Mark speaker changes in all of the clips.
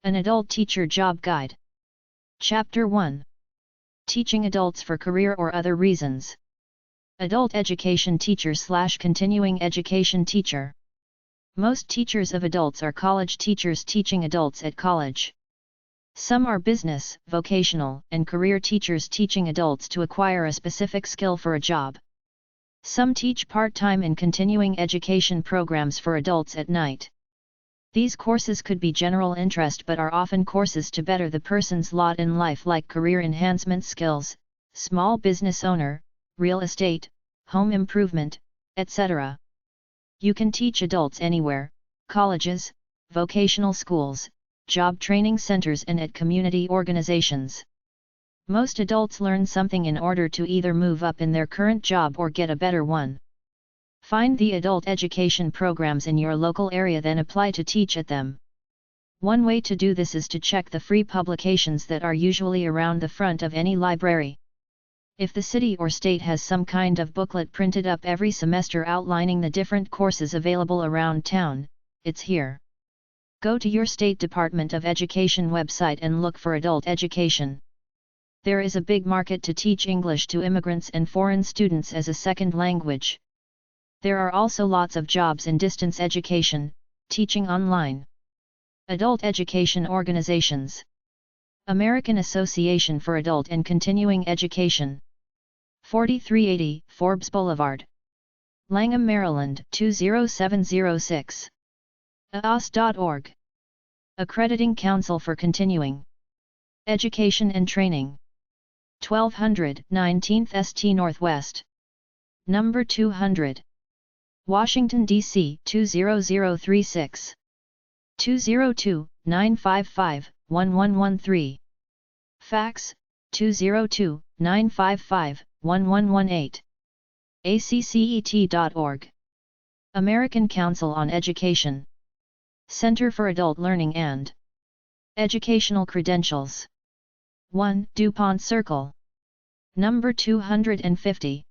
Speaker 1: An Adult Teacher Job Guide. Chapter 1. Teaching Adults for Career or Other Reasons. Adult Education Teacher/Continuing Education Teacher. Most teachers of adults are college teachers teaching adults at college. Some are business, vocational, and career teachers teaching adults to acquire a specific skill for a job. Some teach part-time and continuing education programs for adults at night. These courses could be general interest but are often courses to better the person's lot in life, like career enhancement skills, small business owner, real estate, home improvement, etc. You can teach adults anywhere: colleges, vocational schools, job training centers, and at community organizations. Most adults learn something in order to either move up in their current job or get a better one. Find the adult education programs in your local area, then apply to teach at them. One way to do this is to check the free publications that are usually around the front of any library. If the city or state has some kind of booklet printed up every semester outlining the different courses available around town, it's here. Go to your state Department of Education website and look for adult education. There is a big market to teach English to immigrants and foreign students as a second language. There are also lots of jobs in distance education, teaching online. Adult Education Organizations. American Association for Adult and Continuing Education. 4380 Forbes Boulevard, Langham, Maryland 20706. AAS.org. Accrediting Council for Continuing Education and Training. 1200 19th St. Northwest, number 200. Washington, D.C. 20036. 202-955-1113. Fax, 202-955-1118. ACCET.org. American Council on Education. Center for Adult Learning and Educational Credentials. 1 DuPont Circle, number 250.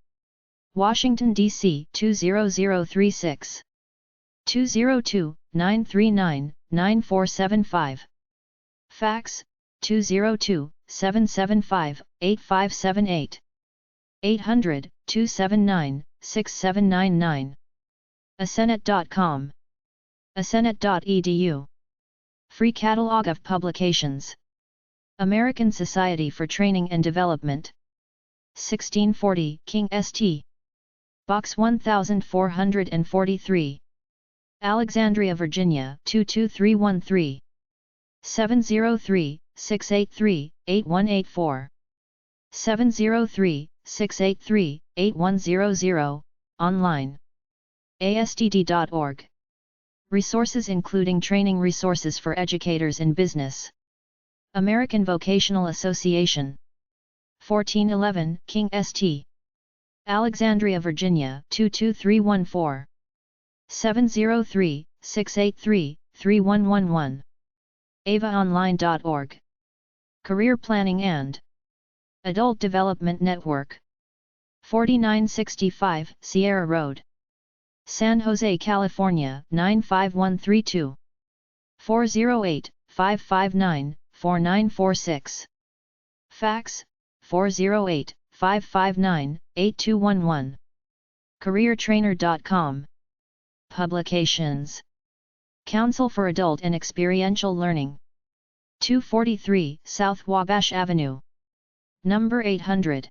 Speaker 1: Washington, D.C. 20036. 202-939-9475. Fax, 202-775-8578. 800-279-6799. Asenet.com. Asenet.edu. Free Catalog of Publications. American Society for Training and Development. 1640 King St. Box 1443. Alexandria, Virginia 22313. 703-683-8184. 703-683-8100, online. ASTD.org. Resources including training resources for educators in business. American Vocational Association. 1411 King St. Alexandria, Virginia 22314. 703-683-3111. avaonline.org. Career Planning and Adult Development Network. 4965 Sierra Road, San Jose, California 95132. 408-559-4946. Fax, 408-559-8211. CareerTrainer.com. Publications. Council for Adult and Experiential Learning. 243 South Wabash Avenue, number 800.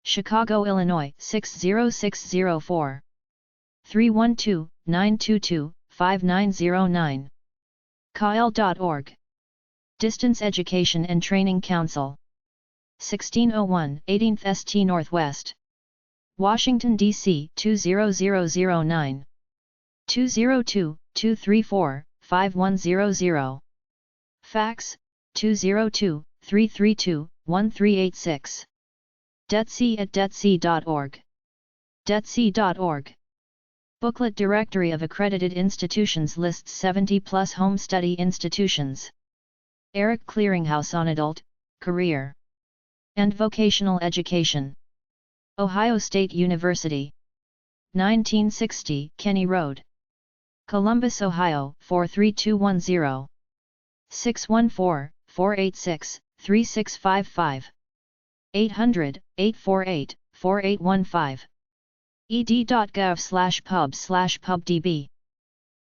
Speaker 1: Chicago, Illinois 60604. 312-922-5909. Kyle.org. Distance Education and Training Council. 1601 18th St. Northwest, Washington, D.C. 20009. 202-234-5100. Fax, 202-332-1386. DETC@DETC.org. DETC.org. Booklet Directory of Accredited Institutions lists 70-plus home study institutions. Eric Clearinghouse on Adult, Career, and Vocational Education. Ohio State University. 1960 Kenny Road, Columbus, Ohio 43210. 614-486-3655. 800-848-4815. ed.gov/pub/pubdb.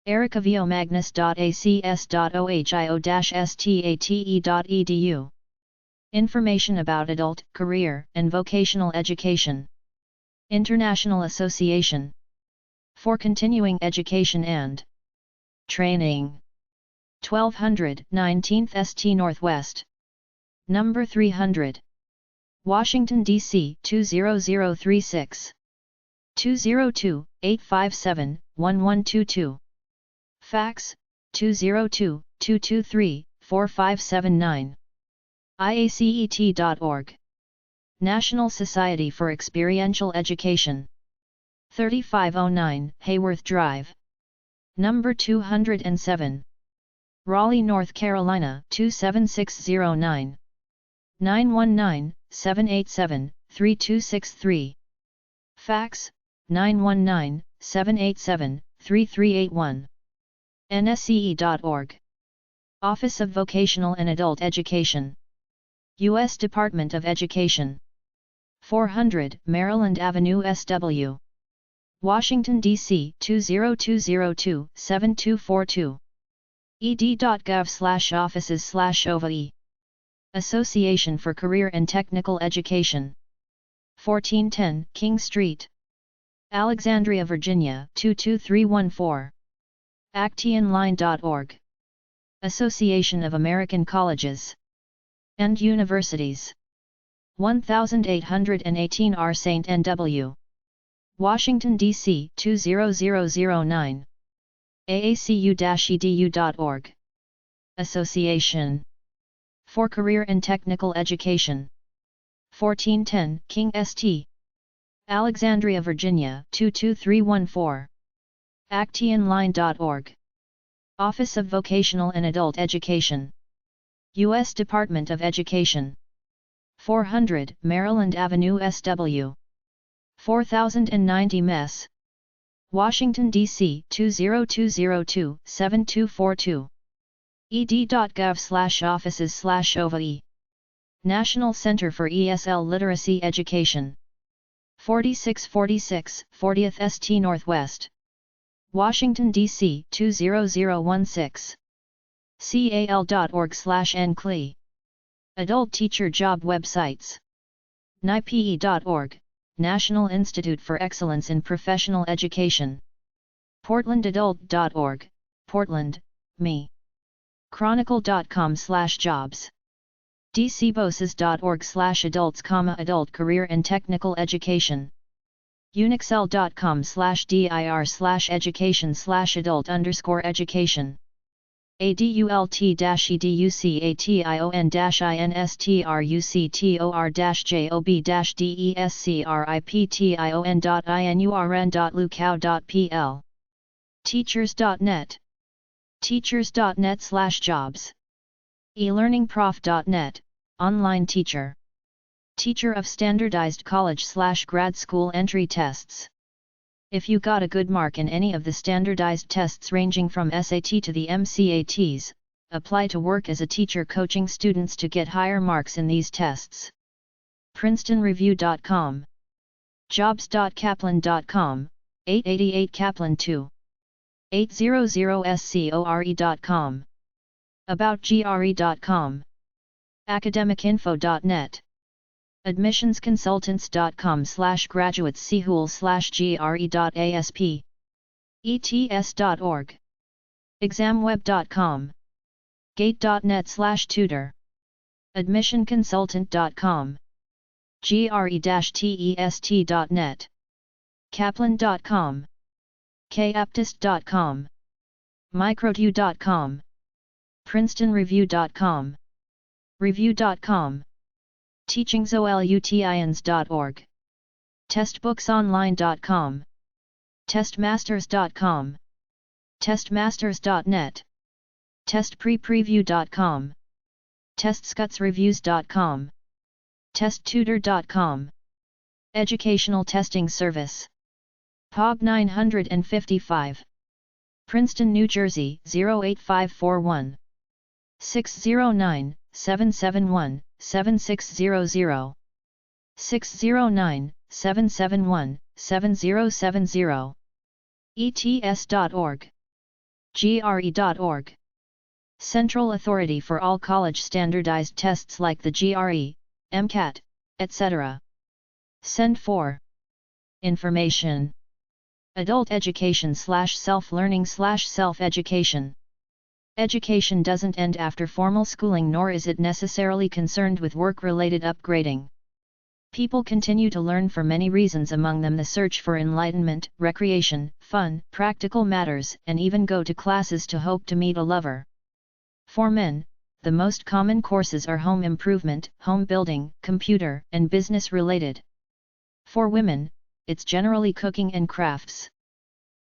Speaker 1: ericaviomagnus.acs.ohio-state.edu. Information about adult, career, and vocational education. International Association for Continuing Education and Training. 1200 19th St. Northwest. Number 300. Washington, D.C. 20036. 202-857-1122. Fax, 202-223-4579. IACET.org. National Society for Experiential Education. 3509 Hayworth Drive. Number 207. Raleigh, North Carolina 27609. 919-787-3263. Fax, 919-787-3381. NSCE.org. Office of Vocational and Adult Education. U.S. Department of Education. 400 Maryland Avenue SW. Washington, D.C. 20202-7242. ed.gov/offices/OVAE. Association for Career and Technical Education. 1410 King Street. Alexandria, Virginia 22314. actionline.org. Association of American Colleges and Universities. 1818 R. St. N.W. Washington, D.C. 20009. aacu-edu.org. Association for Career and Technical Education. 1410 King St. Alexandria, Virginia 22314. actionline.org. Office of Vocational and Adult Education. U.S. Department of Education. 400 Maryland Avenue SW. 4090 Mess. Washington, D.C. 20202-7242. ed.gov/offices/OVAE. National Center for ESL Literacy Education. 4646 40th St. Northwest. Washington, D.C. 20016. cal.org/NCLE. Adult Teacher Job Websites. NIPE.org, National Institute for Excellence in Professional Education. PortlandAdult.org, Portland, Me. Chronicle.com/jobs. dcboses.org/adults, adult career and technical education. unixl.com/dir/education/adult_education. adult-education/job-description.inurn.lucow.pl. Teachers.net. Teachers.net/jobs. elearningprof.net, online teacher. Teacher of standardized college/grad school entry tests. If you got a good mark in any of the standardized tests ranging from SAT to the MCATs, apply to work as a teacher coaching students to get higher marks in these tests. PrincetonReview.com. Jobs.kaplan.com, 888 Kaplan 2. 800score.com. AboutGRE.com. Academicinfo.net. Admissionconsultants.com/graduateschool/gre.asp. ets.org. Examweb.com. Gate.net/tutor. Admissionconsultant.com. gre-test.net. Kaplan.com. kaptist.com. microtu.com. princetonreview.com. review.com. teachingsolutians.org. testbooksonline.com. testmasters.com. testmasters.net. testprepreview.com. testscutsreviews.com. testtutor.com. Educational Testing Service. POB 955. Princeton, New Jersey 08541. 609-771-7600, 609-771-7070, ets.org, gre.org. Central Authority for all college standardized tests like the GRE, MCAT, etc. Send for information. Adult education / self-learning / self-education. Education doesn't end after formal schooling, nor is it necessarily concerned with work-related upgrading. People continue to learn for many reasons, among them the search for enlightenment, recreation, fun, practical matters, and even go to classes to hope to meet a lover. For men, the most common courses are home improvement, home building, computer, and business related. For women, it's generally cooking and crafts.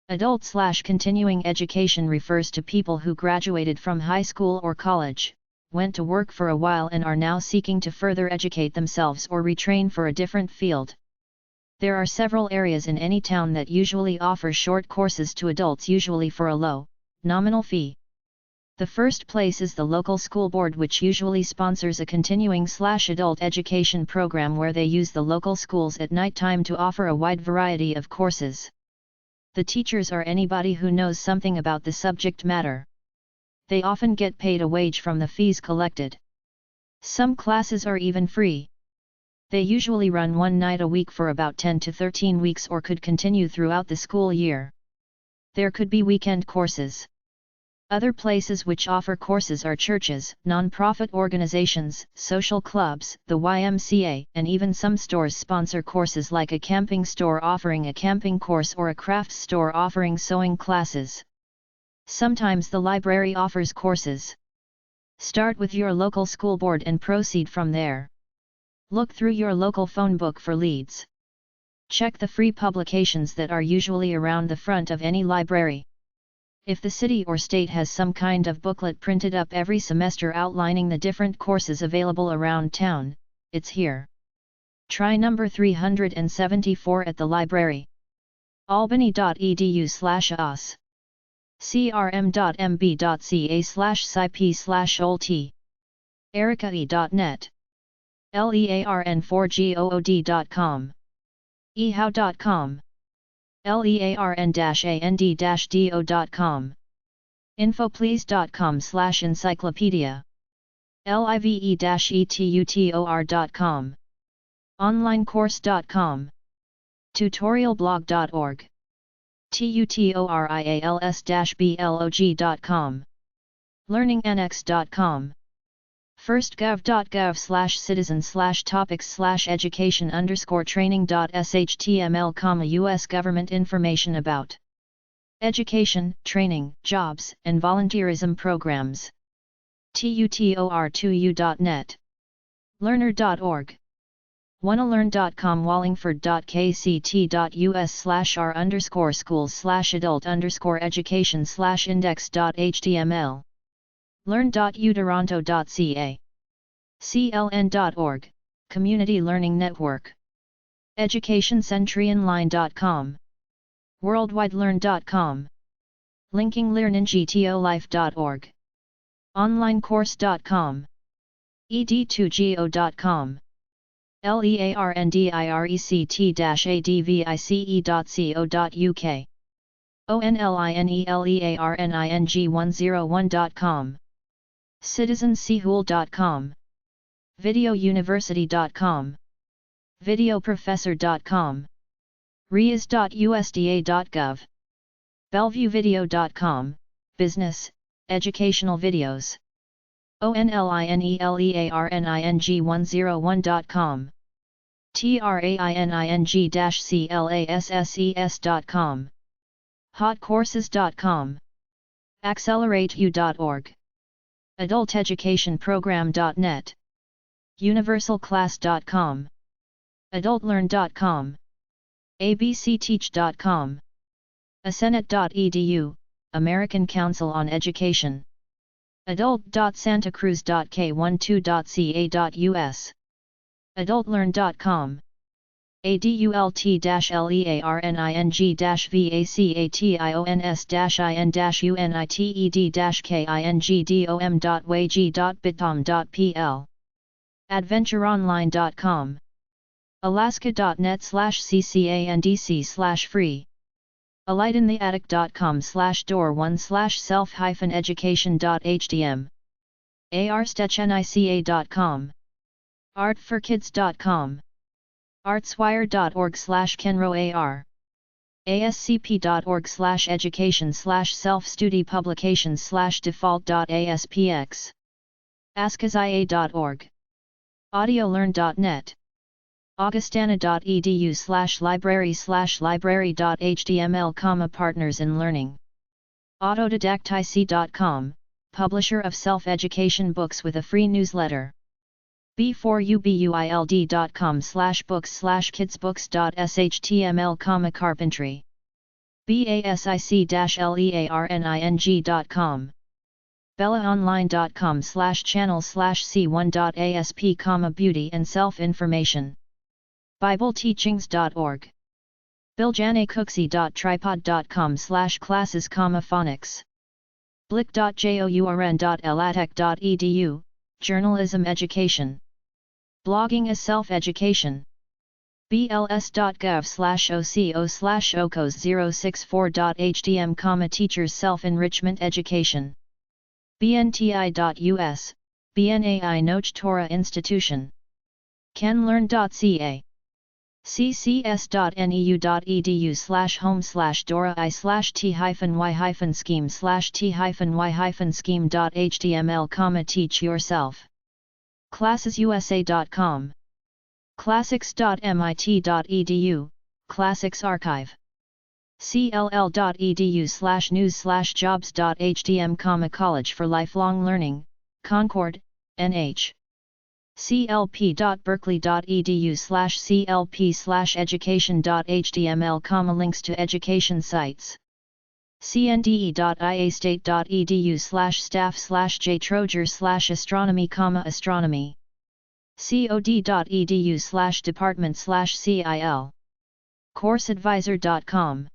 Speaker 1: Adult / continuing education refers to people who graduated from high school or college, went to work for a while, and are now seeking to further educate themselves or retrain for a different field. There are several areas in any town that usually offer short courses to adults, usually for a low, nominal fee. The first place is the local school board, which usually sponsors a continuing / adult education program where they use the local schools at night time to offer a wide variety of courses. The teachers are anybody who knows something about the subject matter. They often get paid a wage from the fees collected. Some classes are even free. They usually run one night a week for about 10 to 13 weeks, or could continue throughout the school year. There could be weekend courses. Other places which offer courses are churches, non-profit organizations, social clubs, the YMCA, and even some stores sponsor courses, like a camping store offering a camping course or a crafts store offering sewing classes. Sometimes the library offers courses. Start with your local school board and proceed from there. Look through your local phone book for leads. Check the free publications that are usually around the front of any library. If the city or state has some kind of booklet printed up every semester outlining the different courses available around town, it's here. Try number 374 at the library. albany.edu/us, crm.mb.ca/sci/p/olt, ericae.net, learn4goed.com, ehow.com, learn-and-do.com, infoplease.com/encyclopedia, live-etutor.com, onlinecourse.com, tutorialblog.org, tutorials-blog.com, learningannex.com, firstgov.gov/citizens/topics/education_training.html, US government information about education, training, jobs, and volunteerism programs. tutor2u.net, learner.org, wannalearn.com, wallingford.kct.us/r_schools/adult_education/index.html, learn.utoronto.ca, cln.org, Community Learning Network, educationcentrionline.com, worldwidelearn.com, linkinglearningtolife.org, onlinecourse.com, ed2go.com, learndirect-advice.co.uk, onlinelearning101.com, citizensehool.com, videouniversity.com, videoprofessor.com, reas.usda.gov, bellevuevideo.com, business, educational videos, onlinelearning101.com, training-classes.com, hotcourses.com, accelerate.u.org, adulteducationprogram.net, universalclass.com, adultlearn.com, abcteach.com, asenet.edu, American Council on Education, adult.santacruz.k12.ca.us, adultlearn.com. adultlearning.vacations-in-united-kindom.wayg.bitom.pl adventureonline.com alaska.net/ccandc/free alightintheattic.com/door1/self-education.htm arstechnica.com artforkids.com artswire.org/kenroar ascp.org/education/self-study publications/default.aspx askazia.org audiolearn.net augustana.edu/library/library.html, partners in learning autodidactic.com, publisher of self-education books with a free newsletter b4ubuild.com/books/kidsbooks.html, carpentry basic-learning.com bellaonline.com/channel/c1.asp, beauty and self-information bibleteachings.org biljanecooksey.tripod.com/classes, phonics blick.journ.latec.edu, journalism education blogging as self-education bls.gov/oco/ocos064.htm, teachers self-enrichment education bnti.us, BNAI Noach Torah Institution kenlearn.ca ccs.neu.edu/home/dora/t-y-scheme/t-y-scheme.html, teach yourself classesusa.com classics.mit.edu, classics archive cll.edu/news/jobs.htm, college for lifelong learning, Concord, NH clp.berkeley.edu/clp/education.html, links to education sites cnde.iastate.edu/staff/jtroger/astronomy, astronomy cod.edu/department/cil courseadvisor.com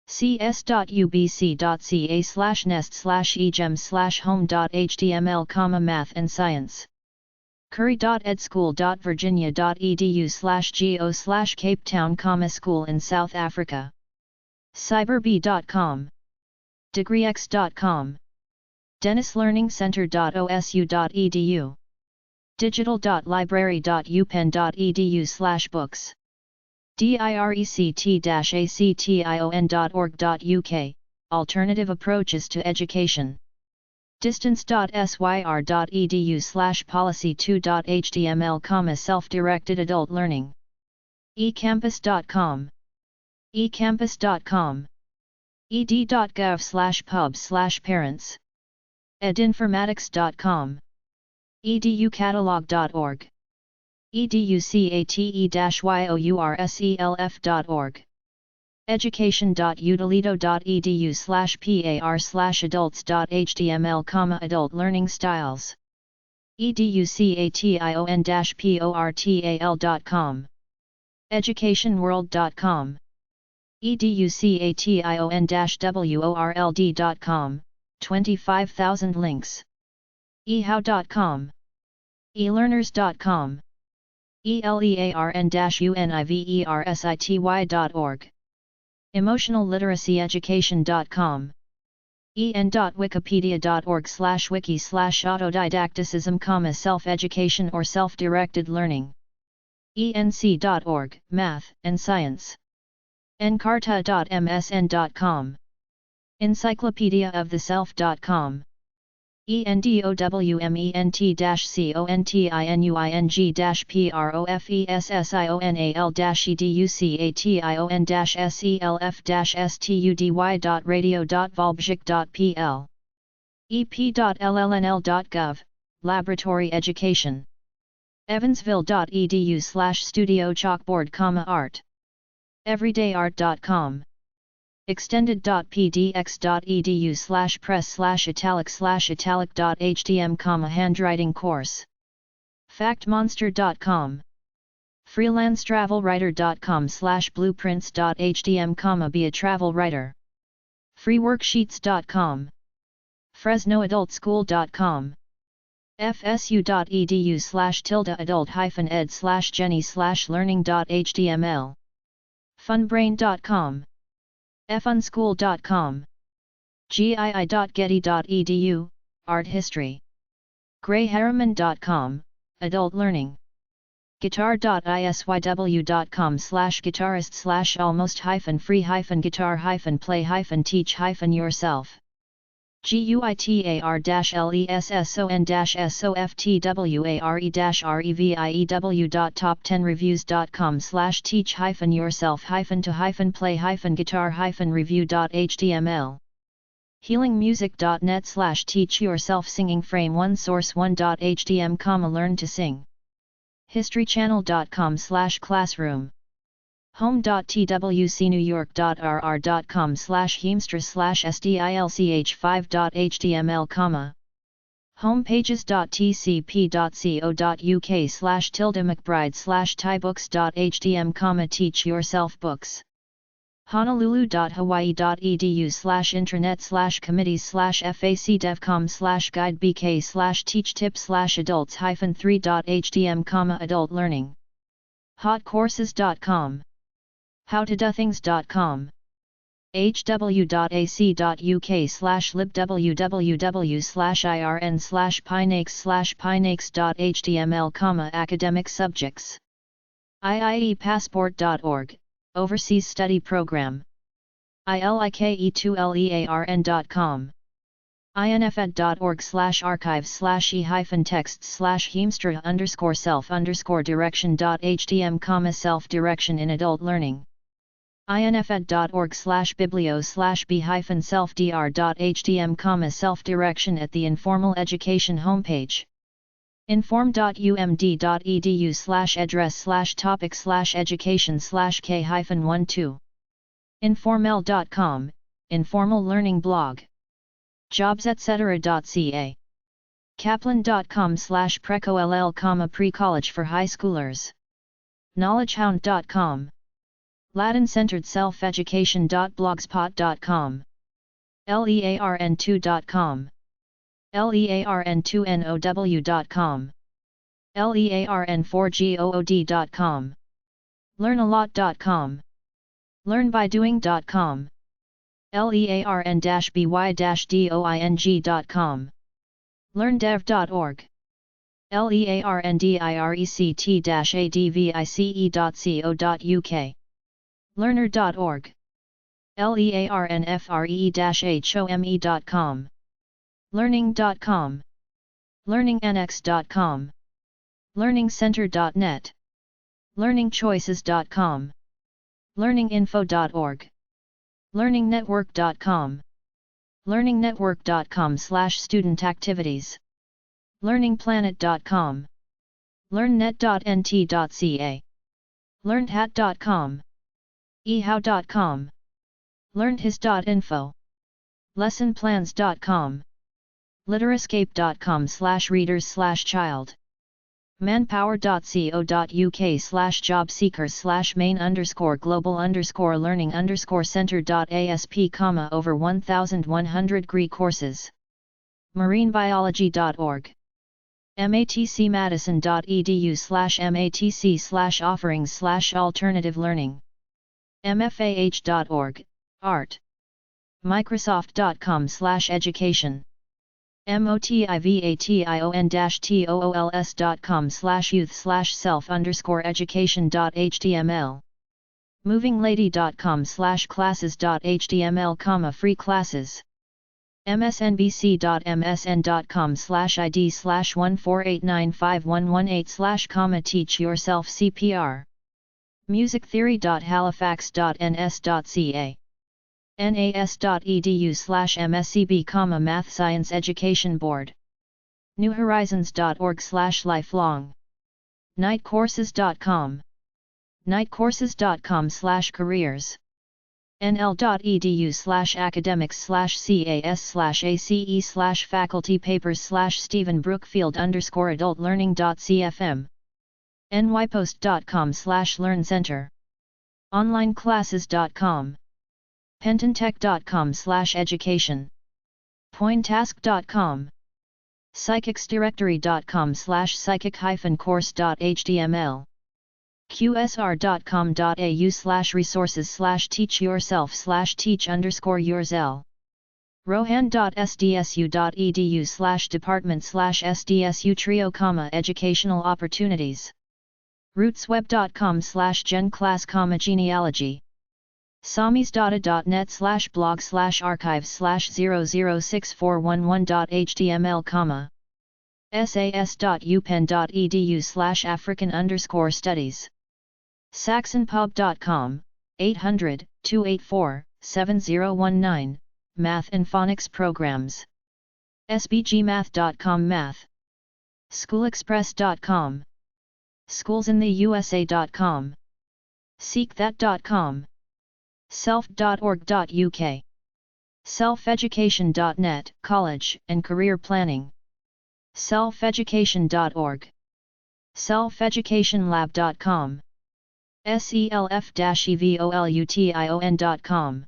Speaker 1: cs.ubc.ca/nest/egem/home.html, math and science curry.edschool.virginia.edu/go/Cape Town, school in South Africa cyberbee.com degreex.com dennislearningcenter.osu.edu digital.library.upenn.edu/books direct-action.org.uk, alternative approaches to education distance.syr.edu/policy2.html, self-directed adult learning ecampus.com ecampus.com ed.gov/pub/parents edinformatics.com educatalog.org educate-yoursself.org education.udalito.edu/par/adults.html, adult learning styles education-portal.com educationworld.com education-world.com 25,000 links ehow.com elearners.com elearn-university.org emotionalliteracyeducation.com en.wikipedia.org/wiki/autodidacticism, self-education or self-directed learning enc.org, math and science encarta.msn.com encyclopedia-of-the-self.com endowment-professional-education-self-study-radio.volbjic.pl ep.llnl.gov, laboratory education evansville.edu/studio chalkboard, art everydayart.com extended.pdx.edu/press/italic/italic.htm, handwriting course factmonster.com freelancetravelwriter.com/blueprints.htm, be a travel writer. freeworksheets.com. fresnoadultschool.com. fsu.edu/adult-ed/jenny/learning.html. funbrain.com. funschool.com. gii.getty.edu, art history. grayharriman.com, adult learning. guitar.isy.guitarist/almost-free-guitar-play-teach-yourself. guitar-lesesso-teach-yourself-to-play-guitar-review.html. healingmusic.net/teach-yourself-singing-frame-1 source1.htm, learn to sing. historychannel.com/classroom. home.twcnewyork.rr.com/heemstra/stilch5.html, homepages.tcp.co.uk/tilda-mcbride/thai-books.htm, teach yourself books. honolulu.hawaii.edu/intranet/committees/fac-dev.com/guide-bk/teach-tips/adults-3.htm, hotcourses.com. howtodothings.com. hw.ac.uk/libwww/irn/pinakes/pinakes.html, academic subjects. iiepassport.org, overseas study program. ilike2learn.com. infed.org/archives/heemstra_self_direction.htm, self-direction in adult learning. infed.org/biblio/b-self-dr.htm, self-direction at the Informal Education homepage. inform.umd.edu/address/topic/education/k-12. informal.com, informal learning blog. jobs-etc.ca. kaplan.com/precoll, pre-college for high schoolers. knowledgehound.com. Latin-centered self-education.blogspot.com. learn2.com. learn2now.com. learn4good.com. learnalot.com. learnbydoing.com. learn-by-doing.com. learndev.org. learndirect-advice.co.uk. learner.org. learnfree-home.com. learning.com. learningannex.com. learningcenter.net. learningchoices.com. learninginfo.org. learningnetwork.com. learningnetwork.com/student activities. learningplanet.com. learnnet.nt.ca. learnedhat.com. ehow.com. learnedhis.info. lessonplans.com. literascape.com/readers/child. manpower.co.uk/main_global_learning_center.asp, over 1,100 degree courses. marinebiology.org. matcmadison.edu/matc/offerings/alternative learning. mfah.org, art. microsoft.com/education. motivation.com/youth/self_education.html. movinglady.com/classes.html, free classes. msnbc.msn.com/id/1489518/ teach yourself CPR. musictheory.halifax.ns.ca. nas.edu/mscb, Math Science Education Board. newhorizons.org/lifelong. nightcourses.com. nightcourses.com/careers. nl.edu/academics/cas/ace/faculty papers/Stephen Brookfield_adultlearning.cfm. nypost.com/learncenter, onlineclasses.com, pententech.com/education, pointask.com, psychicsdirectory.com/psychic-course.html, qsr.com.au/resources/teach-yourself/teach_yourzel, rohan.sdsu.edu/department/sdsu trio, educational opportunities, rootsweb.com/gen-class, genealogy, samis.blog/archives/006411.html, sas.upenn.edu/african_studies, saxonpub.com, 800-284-7019, Math and Phonics Programs, sbgmath.com Math, schoolexpress.com, schoolsintheusa.com, seekthat.com, self.org.uk, selfeducation.net, college and career planning, selfeducation.org, selfeducationlab.com, self-evolution.com,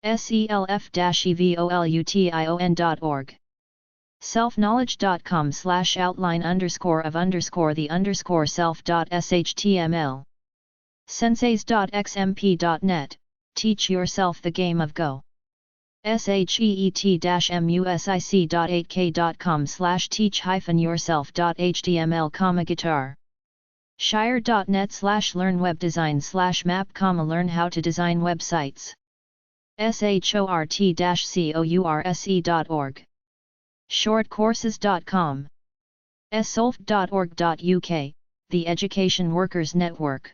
Speaker 1: self-evolution.org, self-knowledge.com/outline_of_the_self.shtml, senseis.xmp.net, teach yourself the game of Go, shet-music.com/teach-yourself.html, guitar, shire.net/learn-web-design/map, learn how to design websites, short-course.org, shortcourses.com, solf.org.uk, the Education Workers Network,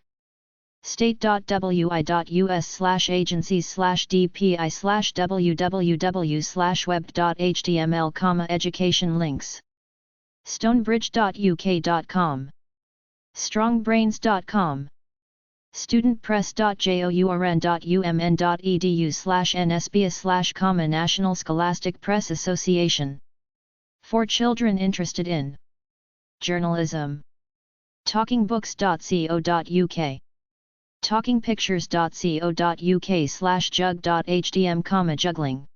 Speaker 1: state.wi.us/agencies/dpi/www/web.html, education links, stonebridge.uk.com, strongbrains.com, studentpress.journn.umn.edu/nsbs/, National Scholastic Press Association, for children interested in journalism, talkingbooks.co.uk, talkingpictures.co.uk/jug.htm, juggling,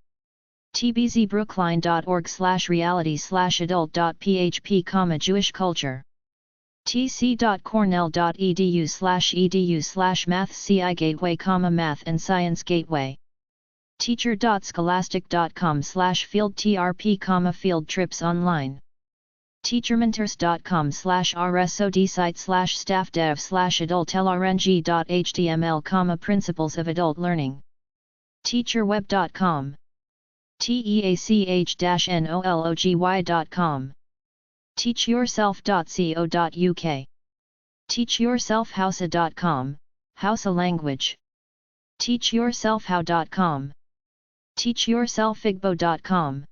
Speaker 1: tbzbrookline.org/reality/adult.php, Jewish culture, tc.cornell.edu/math, ci gateway, math and science gateway, teacher.scholastic.com/field trp, field trips online, teachermentors.com/rsod site/staff dev/adult lrng.html, principles of adult learning, teacherweb.com, teach-nology.com, teachyourself.co.uk, teachyourselfhausa.com, Hausa language, teachyourselfhow.com, teachyourselfigbo.com,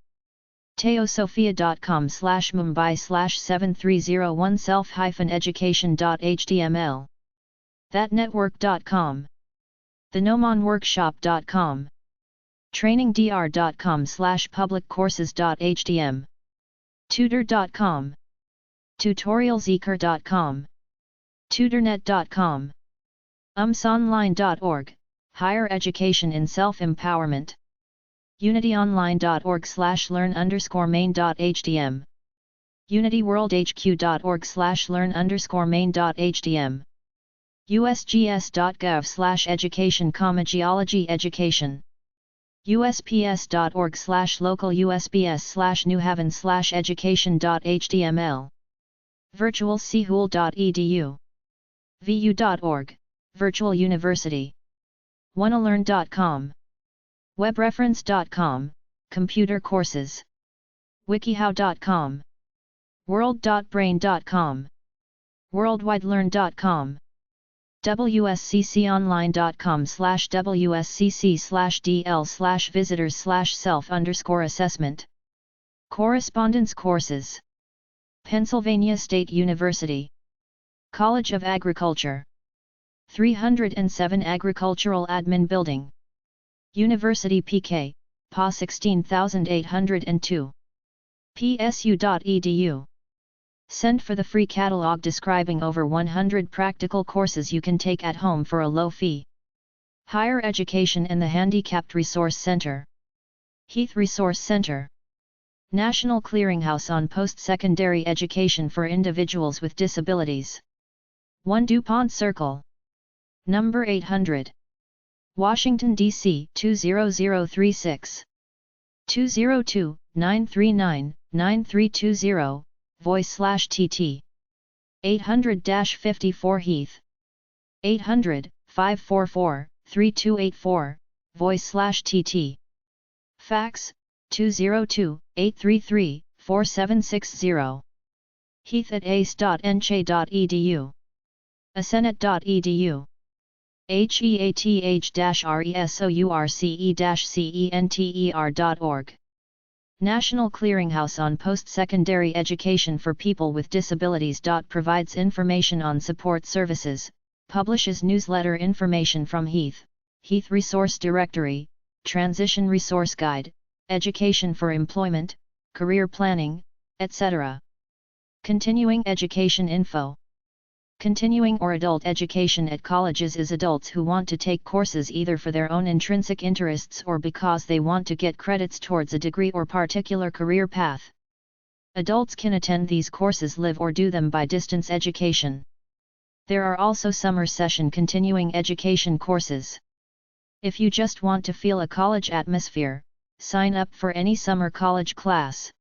Speaker 1: teosofia.com/mumbai/7301, self-education.html, thatnetwork.com, thenomonworkshop.com, trainingdr.com/publiccourses.htm, tutor.com, tutorialseeker.com, tutornet.com, umsonline.org, higher education in self-empowerment, unityonline.org/learn_main.htm, unityworldhq.org/learn_main.htm, usgs.gov/education, geology education, usps.org/local usps/newhaven/education.html, virtualchool.edu, vu.org, virtual university, wannalearn.com, webreference.com, computer courses, wikihow.com, world.brain.com, worldwidelearn.com, wscconline.com/wscc/dl/visitors/self_assessment, correspondence courses, Pennsylvania State University, College of Agriculture, 307 Agricultural Admin Building, University PK, PA 16802, psu.edu. Send for the free catalog describing over 100 practical courses you can take at home for a low fee. Higher Education and the Handicapped Resource Center. Heath Resource Center. National Clearinghouse on Post-Secondary Education for Individuals with Disabilities. 1 DuPont Circle. Number 800. Washington, D.C. 20036. 202-939-9320, voice/TT. 800-54 Heath. 800-544-3284, voice/TT. Fax, 202-833-4760. heath@ace.ncha.edu. asenet.edu. heath-resource-center.org. National Clearinghouse on Post-Secondary Education for People with Disabilities. Provides information on support services, publishes newsletter information from Heath, Heath Resource Directory, Transition Resource Guide, Education for Employment, Career Planning, etc. Continuing Education Info. Continuing or adult education at colleges is adults who want to take courses either for their own intrinsic interests or because they want to get credits towards a degree or particular career path. Adults can attend these courses live or do them by distance education. There are also summer session continuing education courses. If you just want to feel a college atmosphere, sign up for any summer college class.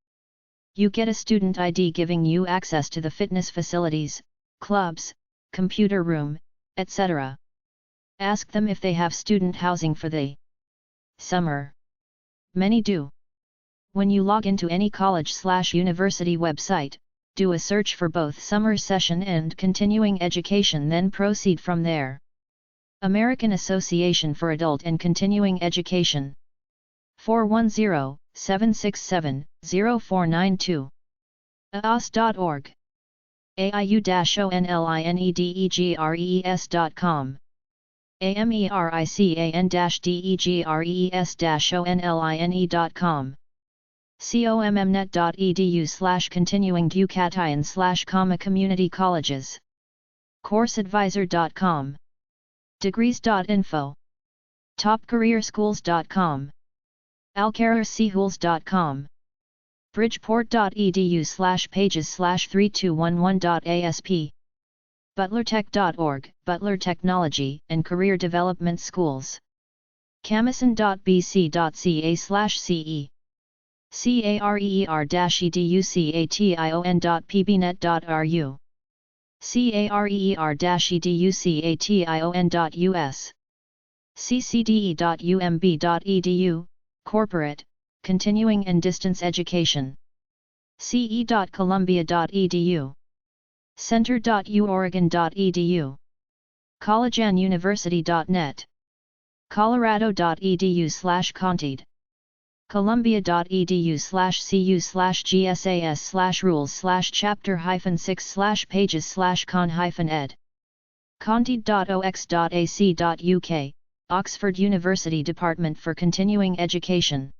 Speaker 1: You get a student ID giving you access to the fitness facilities, clubs, computer room, etc. Ask them if they have student housing for the summer. Many do. When you log into any college/university website, do a search for both summer session and continuing education, then proceed from there. American Association for Adult and Continuing Education. 410-767-0492. aas.org. aiu-onlinedegrees.com. american-degrees-online.com. commnet.edu/continuing-community colleges. courseadvisor.com. degrees.info. topcareerschools.com. alcarerschools.com. bridgeport.edu/pages/3211.asp. butlertech.org, Butler Technology and Career Development Schools. camison.bc.ca/ce. career-education.pbnet.ru. career-education.us. ccde.umb.edu, Corporate, Continuing and Distance Education. ce.columbia.edu. center.uoregon.edu. collegeanduniversity.net. colorado.edu/contid. columbia.edu/cu/gs/rules/chapter-6/pages/con-ed. contid.ox.ac.uk, Oxford University Department for Continuing Education.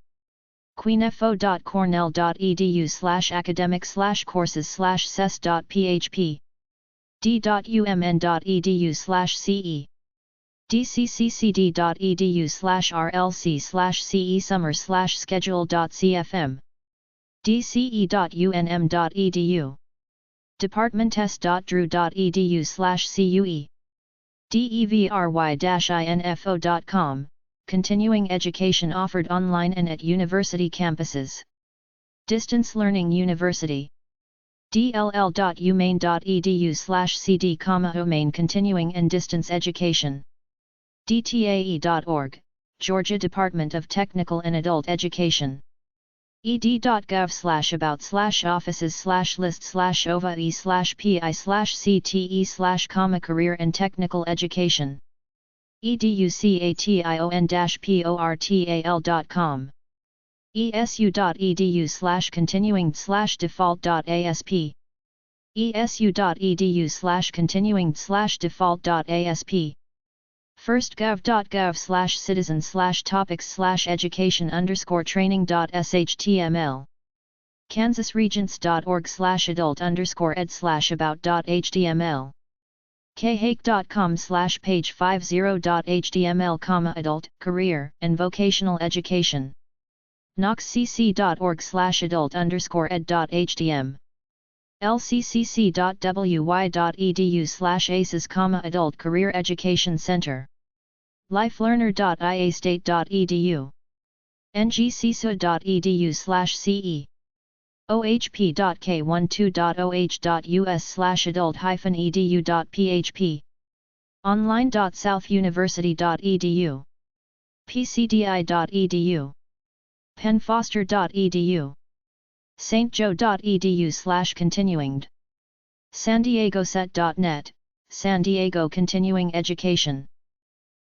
Speaker 1: queenfo.cornell.edu/academic/courses/ces.php. d.umn.edu/ce. dcccd.edu/rlc/ce summer/schedule.cfm. dce.unm.edu. departments.drew.edu/cue. devry-info.com, continuing education offered online and at university campuses. Distance Learning University. dll.umaine.edu/cd, Umaine Continuing and Distance Education. dtae.org, Georgia Department of Technical and Adult Education. ed.gov/about/offices/list/ova/e/pi/cte/, Career and Technical Education. education.portal.com. esu.edu/continuing/default.asp. esu.edu/continuing/default.asp. firstgov.gov/citizen/topics/education_training.shtml kansasregents.org/adult_ed/about.html khake.com/page50.html, adult, career, and vocational education. knoxcc.org/adult_ed.htm lccc.wy.edu/aces, adult career education center. lifelearner.iastate.edu ngcsa.edu/ce ohp.k12.oh.us/adult-edu.php online.southuniversity.edu pcdi.edu penfoster.edu stjoe.edu/continuing san diego set.net, San Diego Continuing Education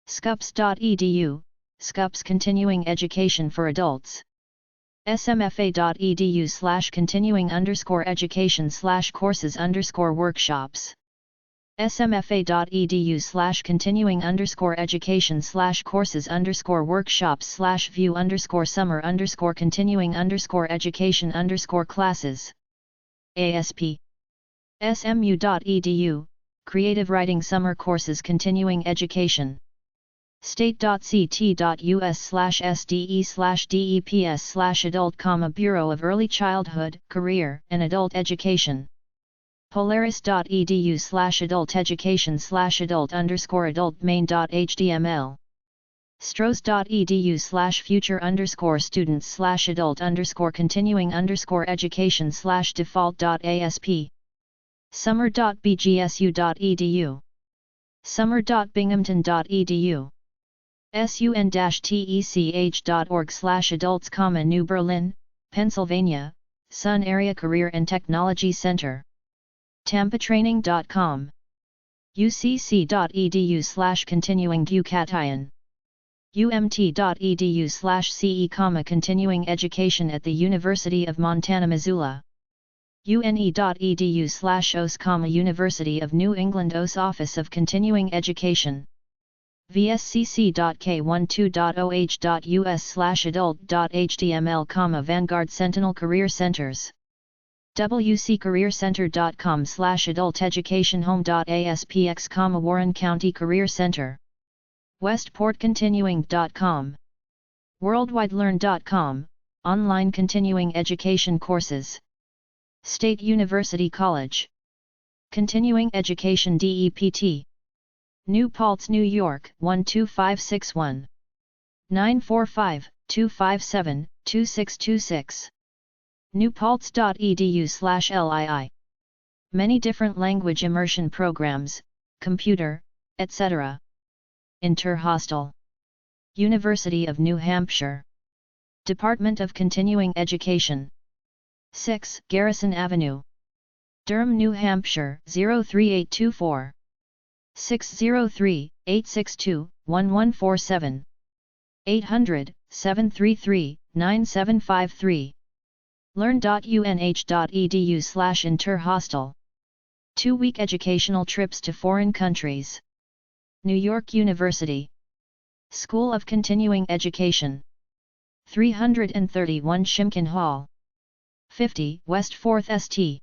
Speaker 1: scups.edu, Scups Continuing Education for Adults smfa.edu/continuing_education/courses_workshops smfa.edu/continuing_education/courses_view_summer_continuing_education_classes asp smu.edu, Creative Writing Summer Courses Continuing Education state.ct.us/sde/deps/adult, Bureau of Early Childhood, Career, and Adult Education polaris.edu/adult education/adult_adult main.html stros.edu/future_students/adult_continuing_education/default.asp summer.bgsu.edu summer.binghamton.edu sun-tech.org/adults, New Berlin, Pennsylvania, Sun Area Career and Technology Center tampatraining.com ucc.edu/continuing Yucatan umt.edu/ce, continuing education at the University of Montana Missoula une.edu/OS, University of New England OS Office of Continuing Education vscc.k12.oh.us/adult.html, Vanguard Sentinel Career Centers wccareercenter.com/adult education home.aspx, Warren County Career Center westportcontinuing.com worldwidelearn.com, online continuing education courses State University College Continuing Education DEPT New Paltz, New York 12561 945-257-2626 newpaltz.edu/lii Many different language immersion programs, computer, etc. Interhostel University of New Hampshire Department of Continuing Education 6 Garrison Avenue Durham, New Hampshire 03824 603-862-1147 800-733-9753 learn.unh.edu/interhostel 2-week educational trips to foreign countries New York University School of Continuing Education 331 Shimkin Hall 50 West 4th St.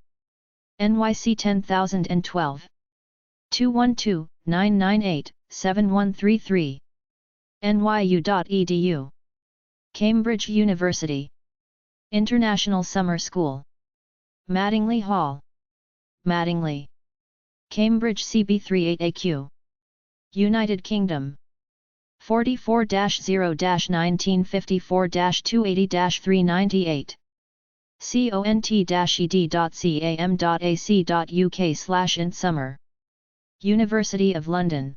Speaker 1: NYC 10012 212-998-7133 nyu.edu Cambridge University International Summer School Mattingly Hall Mattingly Cambridge CB38AQ United Kingdom 44-0-1954-280-398 cont-ed.cam.ac.uk/int-summer University of London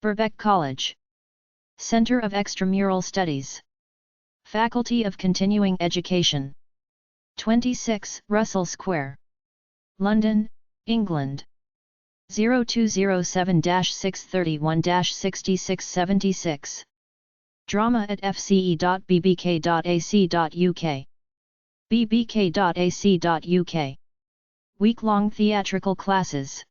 Speaker 1: Birkbeck College Centre of Extramural Studies Faculty of Continuing Education 26 Russell Square London, England 0207-631-6676 Drama at fce.bbk.ac.uk bbk.ac.uk Week-long theatrical classes